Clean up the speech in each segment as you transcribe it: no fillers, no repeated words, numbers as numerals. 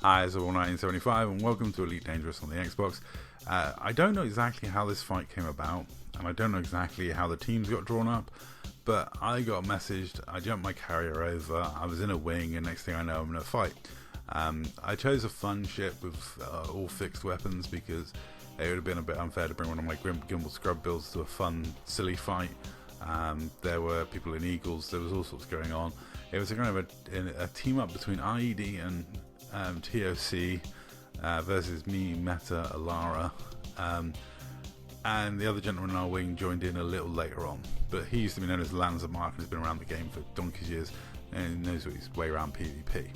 Hi, it's all 1975 and welcome to Elite Dangerous on the Xbox. I don't know exactly how this fight came about, and I don't know exactly how the teams got drawn up, but I got messaged, I jumped my carrier over, I was in a wing, and next thing I know I'm in a fight. I chose a fun ship with all fixed weapons because it would have been a bit unfair to bring one of my Gimbal Scrub builds to a fun, silly fight. There were people in Eagles, there was all sorts going on. It was a kind of a team up between IED and TOC versus me, Meta, Alara, and the other gentleman in our wing joined in a little later on, but he used to be known as Lanzamark and has been around the game for donkey's years and knows his way around PvP.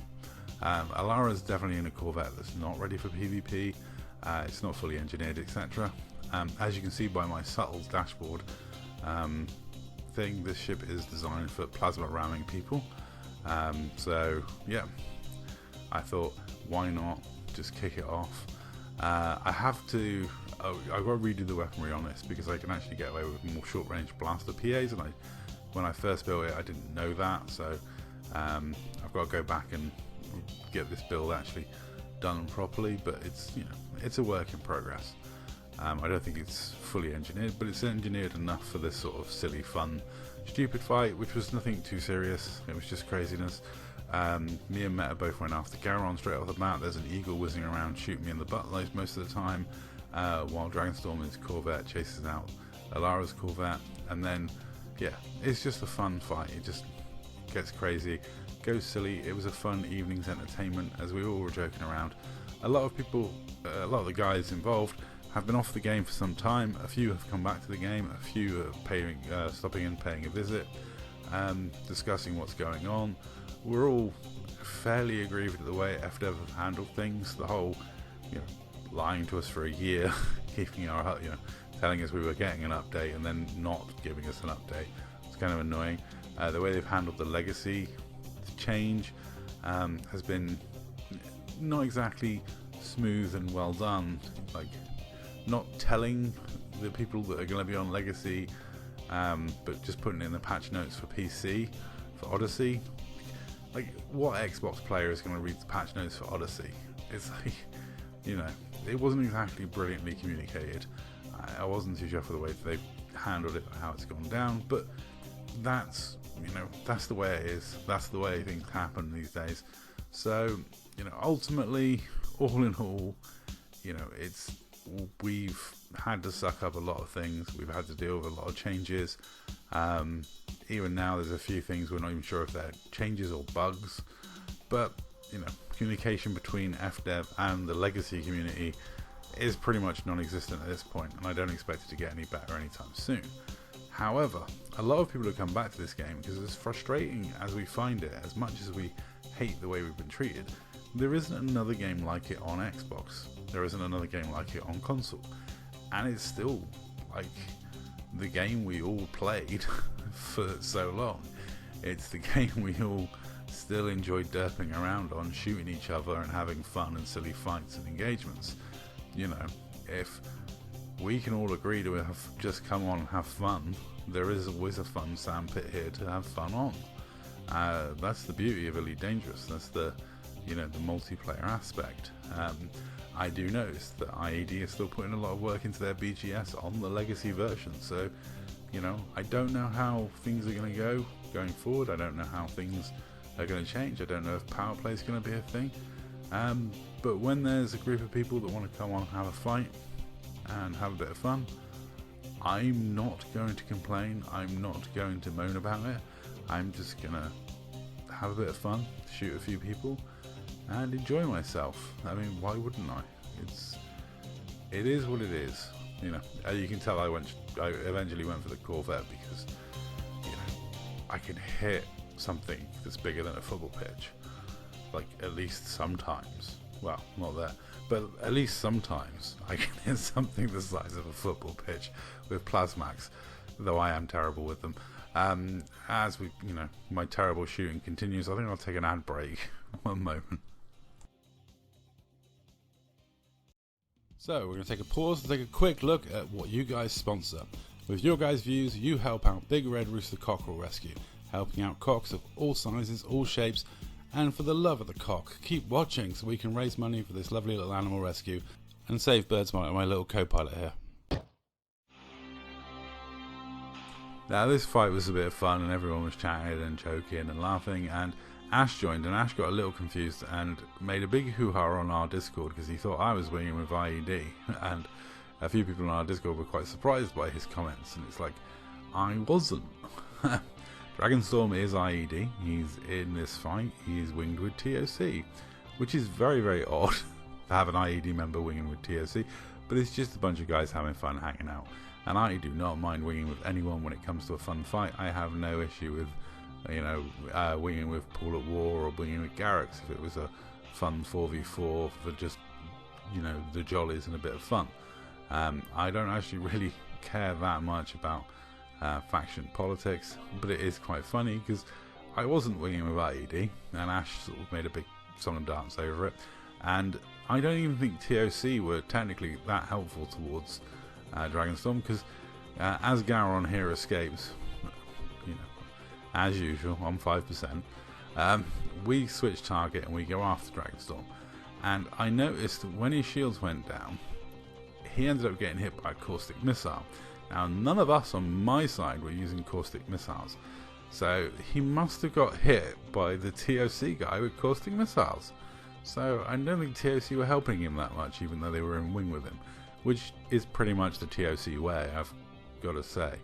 Alara is definitely in a Corvette that's not ready for PvP, it's not fully engineered, etc. As you can see by my subtle dashboard thing, this ship is designed for plasma ramming people, so yeah, I thought, why not just kick it off? I've got to redo the weaponry on this because I can actually get away with more short range blaster PAs, and when I first built it I didn't know that, so I've got to go back and get this build actually done properly, but it's a work in progress. I don't think it's fully engineered, but it's engineered enough for this sort of silly, fun, stupid fight, which was nothing too serious. It was just craziness. Me and Meta both went after Garon straight off the bat. There's an Eagle whizzing around shooting me in the butt most of the time, while Dragonstorm's Corvette chases out Alara's Corvette, and then yeah, it's just a fun fight. It just gets crazy, goes silly. It was a fun evening's entertainment as we all were joking around. A lot of people, a lot of the guys involved have been off the game for some time. A few have come back to the game, a few are stopping in, paying a visit, discussing what's going on. We're all fairly aggrieved at the way FDev have handled things. The whole, lying to us for a year, keeping our, telling us we were getting an update and then not giving us an update. It's kind of annoying. The way they've handled the legacy change has been not exactly smooth and well done. Like, not telling the people that are going to be on legacy, but just putting it in the patch notes for PC, for Odyssey. Like, what Xbox player is going to read the patch notes for Odyssey? It's like, it wasn't exactly brilliantly communicated. I wasn't too sure for the way that they've handled it, how it's gone down, but that's, that's the way it is. That's the way things happen these days. So, ultimately, all in all, we've had to suck up a lot of things. We've had to deal with a lot of changes. Even now there's a few things we're not even sure if they're changes or bugs, but communication between FDev and the legacy community is pretty much non-existent at this point, and I don't expect it to get any better anytime soon. However, a lot of people have come back to this game because, as frustrating as we find it, as much as we hate the way we've been treated, there isn't another game like it on Xbox. There isn't another game like it on console, and it's still like the game we all played for so long. It's the game we all still enjoyed derping around on, shooting each other and having fun and silly fights and engagements. If we can all agree to have just come on and have fun, there is always a fun sandpit here to have fun on. That's the beauty of Elite Dangerous. That's the the multiplayer aspect. I do notice that IED is still putting a lot of work into their BGS on the legacy version, so I don't know how things are going to go going forward. I don't know how things are going to change. I don't know if power play is going to be a thing, but when there's a group of people that want to come on and have a fight and have a bit of fun, I'm not going to complain. I'm not going to moan about it. I'm just going to have a bit of fun, shoot a few people, and enjoy myself. I mean, why wouldn't I? It is what it is. As you can tell, I eventually went for the Corvette because I can hit something that's bigger than a football pitch, like, at least sometimes. Well, not that, but at least sometimes I can hit something the size of a football pitch with plasmax, though I am terrible with them. As we, my terrible shooting continues, I think I'll take an ad break. One moment. So we're going to take a pause to take a quick look at what you guys sponsor. With your guys' views, you help out Big Red Rooster Cockerel Rescue, helping out cocks of all sizes, all shapes, And for the love of the cock, keep watching so we can raise money for this lovely little animal rescue and save birds, my little co-pilot here. Now this fight was a bit of fun and everyone was chatting and joking and laughing, and Ash joined, and Ash got a little confused and made a big hoo-ha on our Discord because he thought I was winging with IED, and a few people on our Discord were quite surprised by his comments, and it's like, I wasn't. Dragonstorm is IED, he's in this fight, he is winged with TOC, which is very, very odd to have an IED member winging with TOC, but it's just a bunch of guys having fun hanging out. And I do not mind winging with anyone when it comes to a fun fight. I have no issue with, winging with Paul at War or winging with Garrix if it was a fun 4v4 for just, the jollies and a bit of fun. I don't actually really care that much about faction politics, but it is quite funny because I wasn't winging with IED, and Ash sort of made a big song and dance over it. And I don't even think TOC were technically that helpful towards Dragonstorm, because as Gowron here escapes, as usual on 5%, we switch target and we go after Dragonstorm, and I noticed when his shields went down he ended up getting hit by a caustic missile. Now none of us on my side were using caustic missiles, so he must have got hit by the TOC guy with caustic missiles. So I don't think TOC were helping him that much, even though they were in wing with him, which is pretty much the TOC way, I've got to say.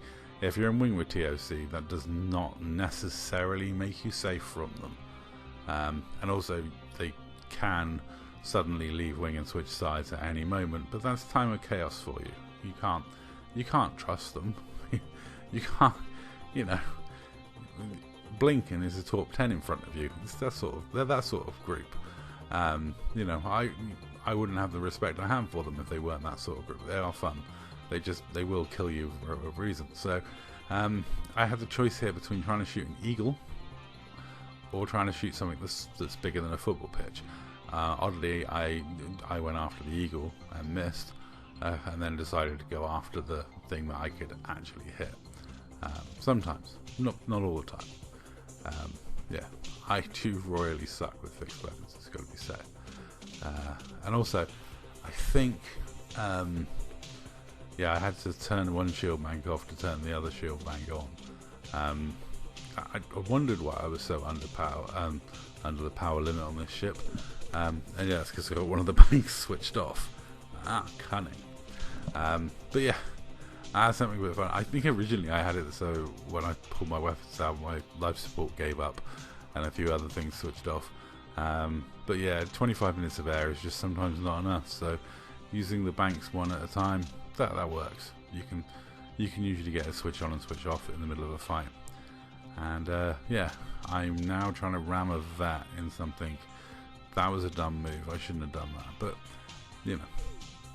If you're in wing with TOC, that does not necessarily make you safe from them. And also, they can suddenly leave wing and switch sides at any moment, but that's time of chaos for you. You can't trust them. You can't, Blinken is a top 10 in front of you. It's they're that sort of group. I wouldn't have the respect I have for them if they weren't that sort of group. They are fun. They will kill you for a reason. So I had the choice here between trying to shoot an eagle or trying to shoot something that's bigger than a football pitch. Oddly, I went after the eagle and missed, and then decided to go after the thing that I could actually hit. Sometimes, not all the time. I do royally suck with fixed weapons, it's got to be said. And also, I think, I had to turn one shield bank off to turn the other shield bank on. I wondered why I was so under the power limit on this ship. And yeah, it's because I got one of the banks switched off. Cunning. But yeah, that's something a bit fun. I think originally I had it so when I pulled my weapons out, my life support gave up and a few other things switched off. But yeah, 25 minutes of air is just sometimes not enough, so using the banks one at a time, that works. You can usually get a switch on and switch off in the middle of a fight. And I'm now trying to ram a vat in something. That was a dumb move, I shouldn't have done that, but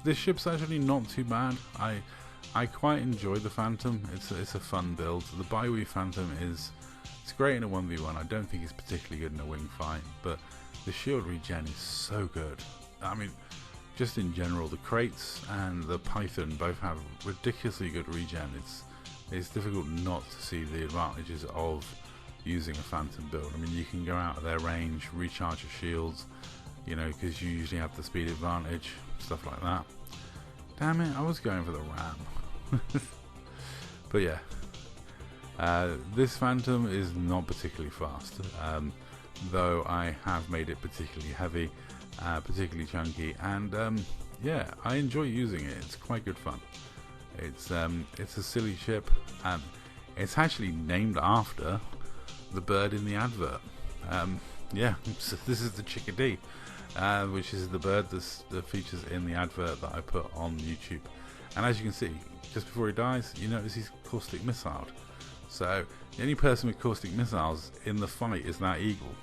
this ship's actually not too bad. I quite enjoy the Phantom. It's a fun build. The Bywee Phantom it's great in a 1v1. I don't think it's particularly good in a wing fight, but the shield regen is so good. I mean, just in general, the crates and the Python both have ridiculously good regen. It's difficult not to see the advantages of using a Phantom build. I mean, you can go out of their range, recharge your shields, because you usually have the speed advantage, stuff like that. Damn it, I was going for the ram. But yeah, this Phantom is not particularly fast, though I have made it particularly heavy, particularly chunky, and I enjoy using it. It's quite good fun. It's a silly ship, and it's actually named after the bird in the advert. So this is the chickadee, which is the bird that features in the advert that I put on YouTube. And as you can see, just before he dies, you notice he's caustic missiled. So the only person with caustic missiles in the fight is that eagle.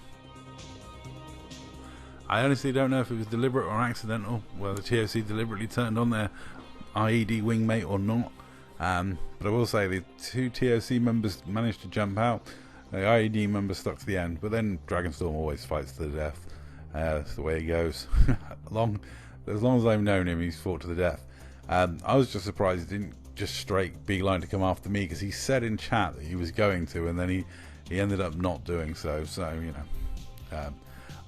I honestly don't know if it was deliberate or accidental, whether TOC deliberately turned on their IED wingmate or not. But I will say the two TOC members managed to jump out. The IED member stuck to the end, but then Dragonstorm always fights to the death. That's the way he goes. As long as I've known him, he's fought to the death. I was just surprised he didn't just straight beeline to come after me, because he said in chat that he was going to, and then he ended up not doing so. So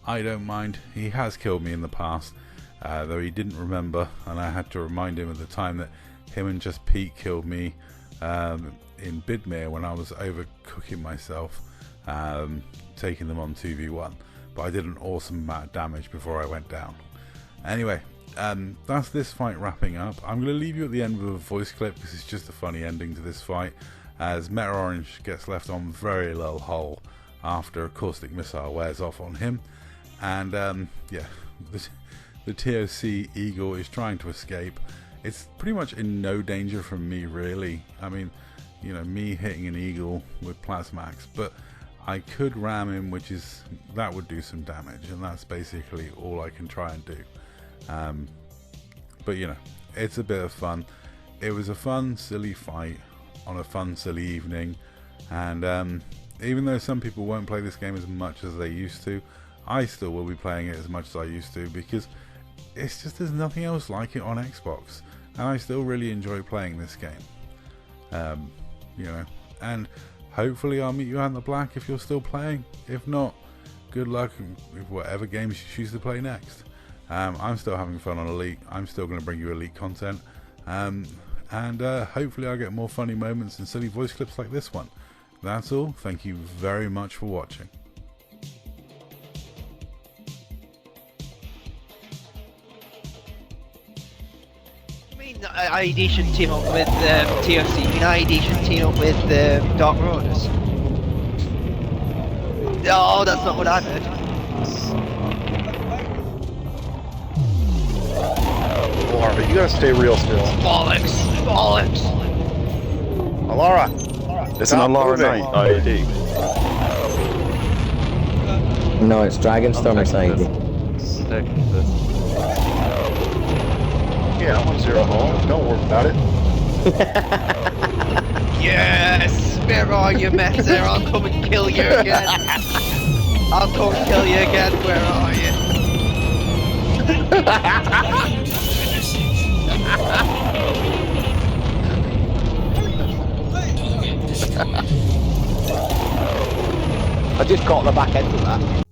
I don't mind. He has killed me in the past, though he didn't remember, and I had to remind him at the time that him and Just Pete killed me in Bidmere when I was overcooking myself, taking them on 2v1, but I did an awesome amount of damage before I went down. Anyway, that's this fight wrapping up. I'm going to leave you at the end with a voice clip because it's just a funny ending to this fight, as Meta Orange gets left on very low hull after a caustic missile wears off on him, and yeah, the TOC Eagle is trying to escape. It's pretty much in no danger from me, really. I mean, you know, me hitting an Eagle with Plasmax, but I could ram him, that would do some damage, and that's basically all I can try and do. But you know, it's a bit of fun. It was a fun, silly fight on a fun, silly evening, and even though some people won't play this game as much as they used to, I still will be playing it as much as I used to, because it's just, there's nothing else like it on Xbox, and I still really enjoy playing this game. You know, and hopefully I'll meet you out in the black if you're still playing. If not, good luck with whatever games you choose to play next. I'm still having fun on Elite. I'm still going to bring you Elite content, and hopefully I'll get more funny moments and silly voice clips like this one. That's all. Thank you very much for watching. IED should team up with TFC. You mean IED should team up with Dark Marauders? Oh, that's not what I heard. Laura, you gotta stay real still. Bollocks! Bollocks! Laura! It's an Laura night, IED. No, it's Dragonstorm IED. Yeah, I'm on 0 home. Don't worry about it. Yes! Where are you, Meta? I'll come and kill you again. I'll come and kill you again. Where are you? I just caught the back end of that.